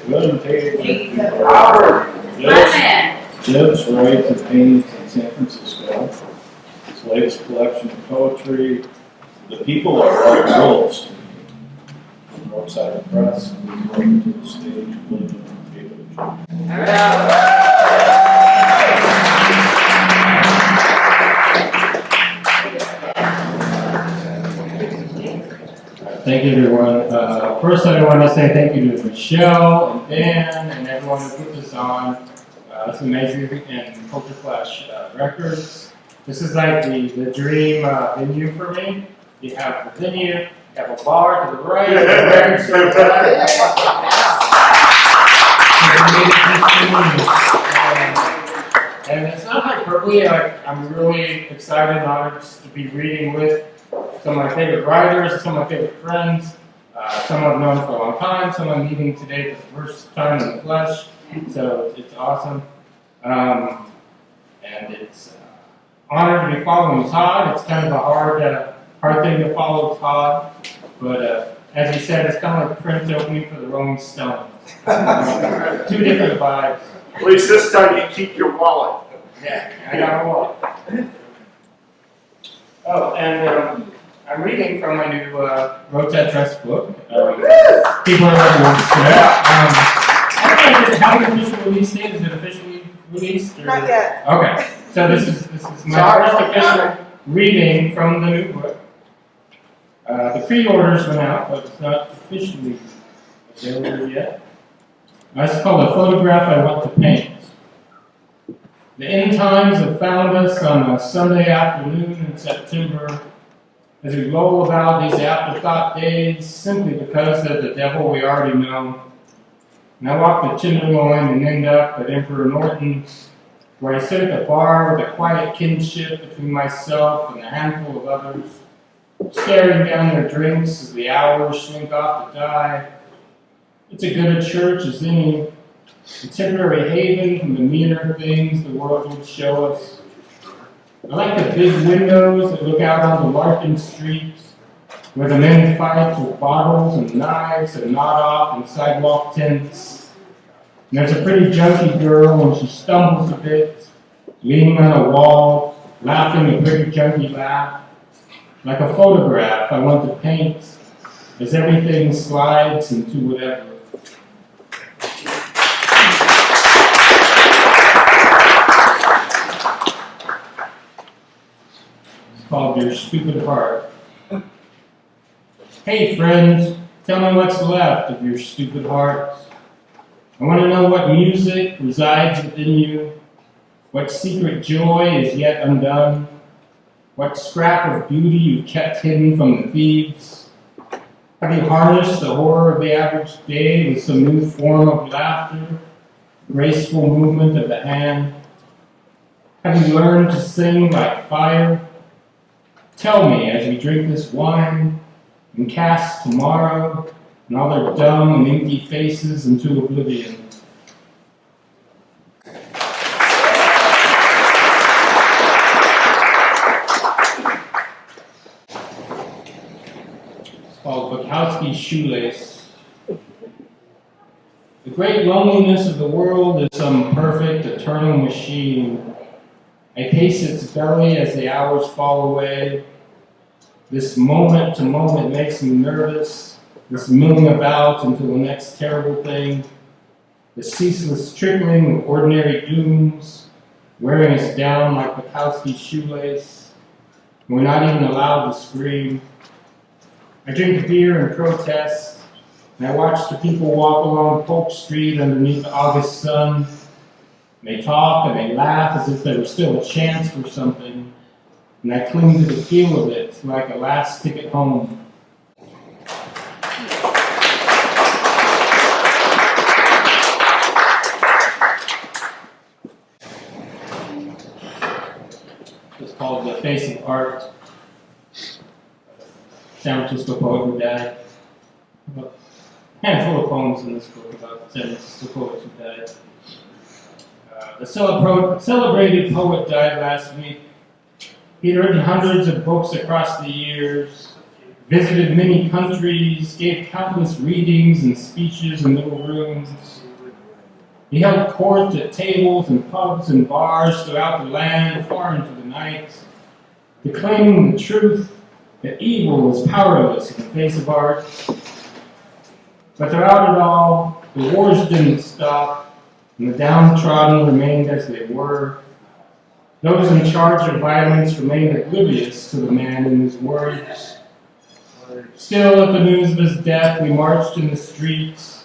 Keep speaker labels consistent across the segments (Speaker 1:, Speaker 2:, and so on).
Speaker 1: Go ahead and take it.
Speaker 2: Jeff's right to paint in San Francisco. His latest collection of poetry. The people are like wolves. From Roadside Press, we welcome to the stage, William Taylor. Thank you, everyone. First, I want to say thank you to Michelle and Dan and everyone who put this on. It's amazing, and Culture Flash Records. This is like the dream venue for me. You have the venue, you have a bar to the right, the record store to the left. And it's not hyperbole. I'm really excited and honored to be reading with some of my favorite writers, some of my favorite friends, some I've known for a long time, some I'm meeting today for the first time in the flesh. So it's awesome. And it's honored to be following Todd. It's kind of a hard thing to follow Todd. But as he said, it's kind of like Prince opening for the Rolling Stones. Two different vibes.
Speaker 3: At least this time you keep your wallet.
Speaker 2: Yeah, I got a wallet. Oh, and I'm reading from my new Roadside Press book. People are I don't know how the official release date. Is it officially released? Or?
Speaker 4: Not yet.
Speaker 2: Okay, so this is my first official reading from the new book. The pre-orders went out, but it's not officially available yet. It's called A Photograph I Want to Paint. The end times have found us on a Sunday afternoon in September as we roll about these afterthought days simply because of the devil we already know. And I walk the Tenderloin and end up at Emperor Norton's, where I sit at the bar with a quiet kinship between myself and a handful of others, staring down their drinks as the hours shrink off to die. It's as good a church as any, a temporary haven from the meaner things the world would show us. I like the big windows that look out on the Larkin streets, where the men fight with bottles and knives and nod off in sidewalk tents. And there's a pretty junkie girl, and she stumbles a bit, leaning on a wall, laughing a pretty junkie laugh. Like a photograph I want to paint, as everything slides into whatever. Called Your Stupid Heart. Hey friends, tell me what's left of your stupid hearts. I want to know what music resides within you, what secret joy is yet undone, what scrap of beauty you kept hidden from the thieves. Have you harnessed the horror of the average day with some new form of laughter, graceful movement of the hand? Have you learned to sing like fire? Tell me as we drink this wine and cast tomorrow and all their dumb and empty faces into oblivion. It's called Bukowski's Shoelace. The great loneliness of the world is some perfect, eternal machine. I pace its belly as the hours fall away. This moment to moment makes me nervous, this milling about until the next terrible thing, the ceaseless trickling of ordinary dooms, wearing us down like Bukowski's shoelace. We're not even allowed to scream. I drink beer and protest, and I watch the people walk along Polk Street underneath the August sun. They talk and they laugh as if there was still a chance for something, and I cling to the feel of it like a last ticket home. It's called The Face of Art. San Francisco poet who died. A handful of poems in this book about San Francisco poets who died. The celebrated poet died last week. He'd written hundreds of books across the years, visited many countries, gave countless readings and speeches in little rooms. He held court at tables and pubs and bars throughout the land, far into the night, declaiming the truth that evil was powerless in the face of art. But throughout it all, the wars didn't stop, and the downtrodden remained as they were. Those in charge of violence remained oblivious to the man and his words. Still, at the news of his death, we marched in the streets.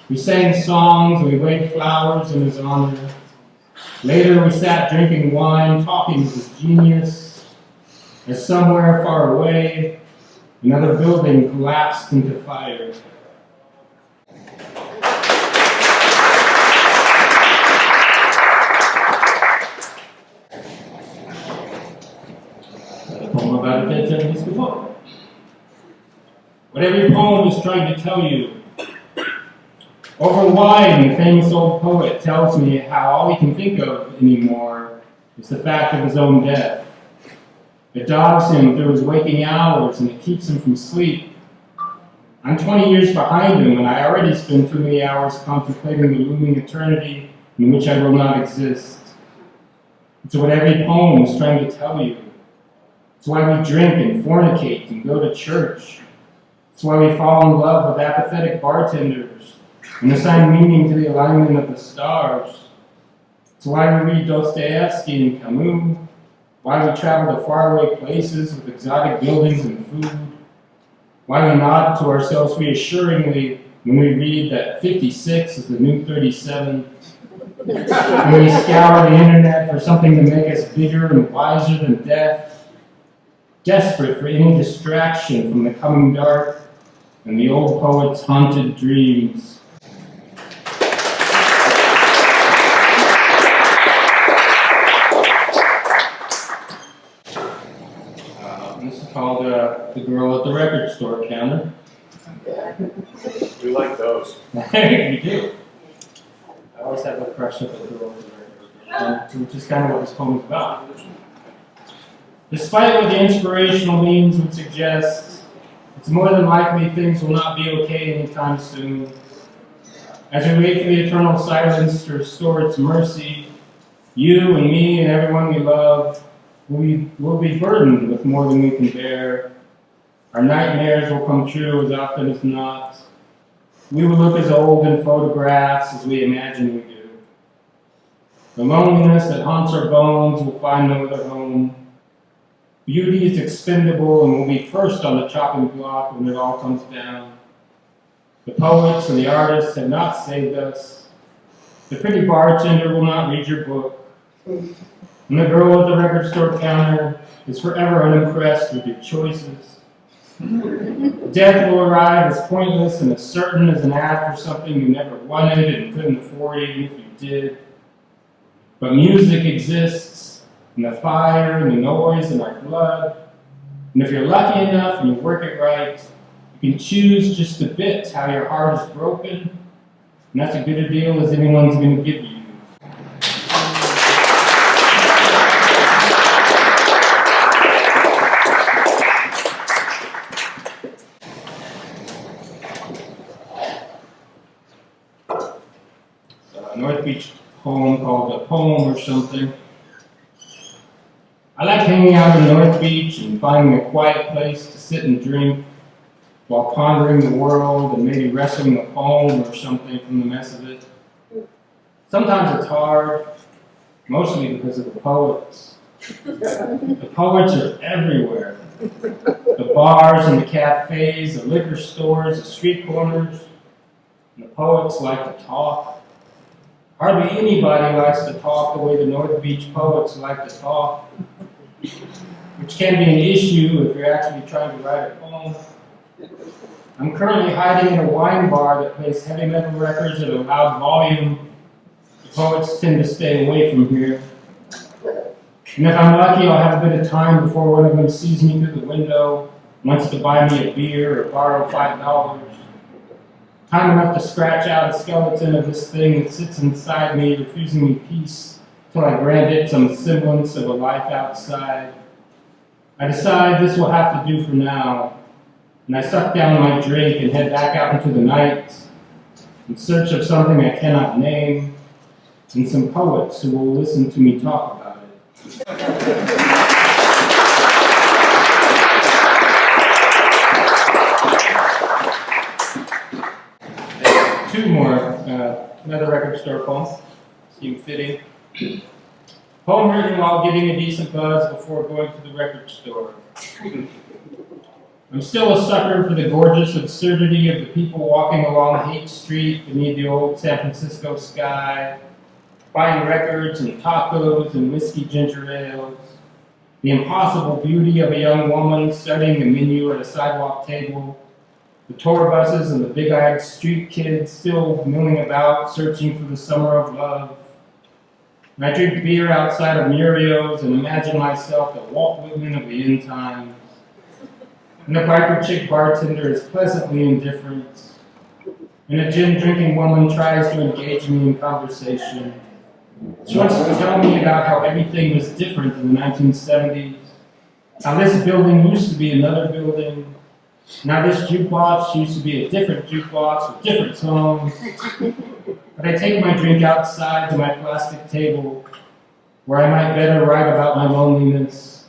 Speaker 2: We sang songs and we waved flowers in his honor. Later, we sat drinking wine, talking of his genius. As somewhere far away, another building collapsed into fire. A poem about a dead gentleman's book. What every poem is trying to tell you. Over wine, the famous old poet tells me how all he can think of anymore is the fact of his own death. It dogs him through his waking hours and it keeps him from sleep. I'm 20 years behind him and I already spend too many hours contemplating the looming eternity in which I will not exist. It's what every poem is trying to tell you. It's why we drink and fornicate and go to church. It's why we fall in love with apathetic bartenders and assign meaning to the alignment of the stars. It's why we read Dostoevsky and Camus, why we travel to faraway places with exotic buildings and food, why we nod to ourselves reassuringly when we read that 56 is the new 37, when we scour the internet for something to make us bigger and wiser than death, desperate for any distraction from the coming dark and the old poet's haunted dreams. This is called The Girl at the Record Store Counter.
Speaker 3: We like those.
Speaker 2: We do. I always have a crush of the girl at the record store counter, which is kind of what this poem is about. Despite what the inspirational means would suggest, it's more than likely things will not be okay anytime soon. As we wait for the eternal silence to restore its mercy, you and me and everyone we love will be burdened with more than we can bear. Our nightmares will come true as often as not. We will look as old in photographs as we imagine we do. The loneliness that haunts our bones will find no other home. Beauty is expendable and will be first on the chopping block when it all comes down. The poets and the artists have not saved us. The pretty bartender will not read your book. And the girl at the record store counter is forever unimpressed with your choices. Death will arrive as pointless and as certain as an ad for something you never wanted and couldn't afford even if you did. But music exists, and the fire and the noise in our blood. And if you're lucky enough and you work it right, you can choose just a bit how your heart is broken, and that's as good a deal as anyone's going to give you. North Beach poem called A Poem or Something. I like hanging out in North Beach and finding a quiet place to sit and drink while pondering the world and maybe wrestling a poem or something from the mess of it. Sometimes it's hard, mostly because of the poets. The poets are everywhere. The bars and the cafes, the liquor stores, the street corners. And the poets like to talk. Hardly anybody likes to talk the way the North Beach poets like to talk, which can be an issue if you're actually trying to write a poem. I'm currently hiding in a wine bar that plays heavy metal records at a loud volume. The poets tend to stay away from here. And if I'm lucky, I'll have a bit of time before one of them sees me through the window, wants to buy me a beer or borrow $5. Time enough to scratch out a skeleton of this thing that sits inside me, refusing me peace till I grant it some semblance of a life outside. I decide this will have to do for now, and I suck down my drink and head back out into the night in search of something I cannot name, and some poets who will listen to me talk about it. Two more, another record store poem, seem fitting. Poem written while getting a decent buzz before going to the record store. I'm still a sucker for the gorgeous absurdity of the people walking along Haight Street beneath the old San Francisco sky, buying records and tacos and whiskey ginger ales. The impossible beauty of a young woman studying the menu at a sidewalk table. The tour buses and the big-eyed street kids still milling about, searching for the summer of love. And I drink beer outside of Muriel's and imagine myself the Walt Whitman of the end times. And the biker chick bartender is pleasantly indifferent. And a gin-drinking woman tries to engage me in conversation. She wants to tell me about how everything was different in the 1970s. How this building used to be another building. Now this jukebox used to be a different jukebox with different songs. But I take my drink outside to my plastic table, where I might better write about my loneliness.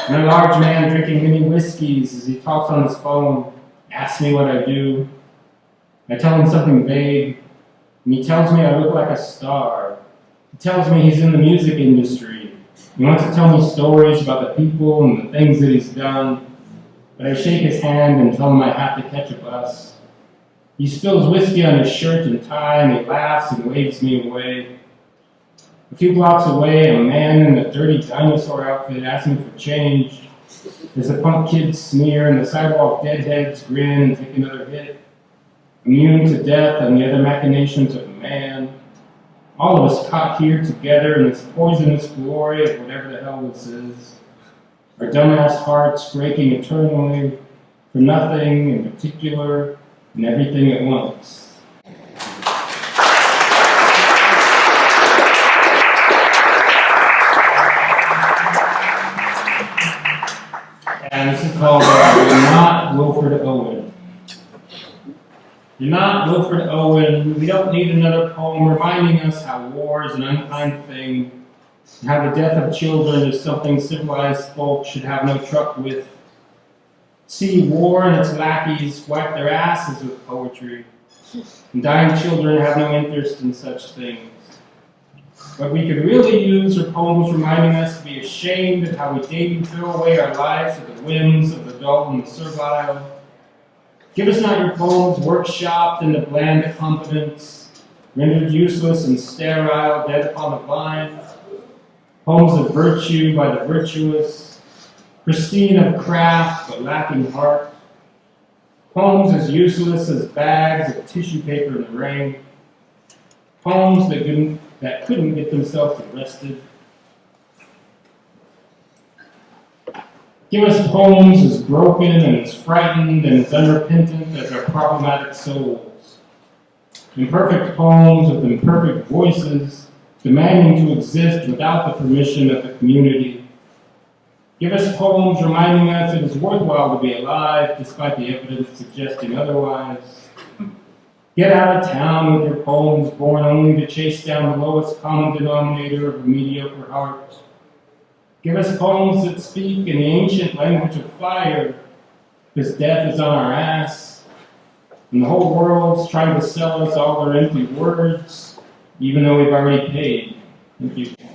Speaker 2: And a large man drinking many whiskeys as he talks on his phone asks me what I do. I tell him something vague, and he tells me I look like a star. He tells me he's in the music industry. He wants to tell me stories about the people and the things that he's done. But I shake his hand and tell him I have to catch a bus. He spills whiskey on his shirt and tie, and he laughs and waves me away. A few blocks away, a man in a dirty dinosaur outfit asks me for change. As the punk kids sneer and the sidewalk deadheads grin and take another hit. Immune to death and the other machinations of man. All of us caught here together in this poisonous glory of whatever the hell this is. Our dumbass hearts breaking eternally for nothing in particular and everything at once. And this is called You're Not Wilfred Owen. You're not Wilfred Owen. We don't need another poem reminding us how war is an unkind thing, and how the death of children is something civilized folk should have no truck with. See, war and its lackeys wipe their asses with poetry, and dying children have no interest in such things. What we could really use are poems reminding us to be ashamed of how we daily throw away our lives to the whims of the dull and the servile. Give us not your poems workshopped into bland competence, rendered useless and sterile, dead upon the vine. Poems of virtue by the virtuous, pristine of craft but lacking heart. Poems as useless as bags of tissue paper in the rain. Poems that couldn't get themselves arrested. Give us poems as broken and as frightened and as unrepentant as our problematic souls. Imperfect poems with imperfect voices, demanding to exist without the permission of the community. Give us poems reminding us it is worthwhile to be alive, despite the evidence suggesting otherwise. Get out of town with your poems born only to chase down the lowest common denominator of a mediocre heart. Give us poems that speak in the ancient language of fire, because death is on our ass, and the whole world's trying to sell us all their empty words, even though we've already paid. Thank you.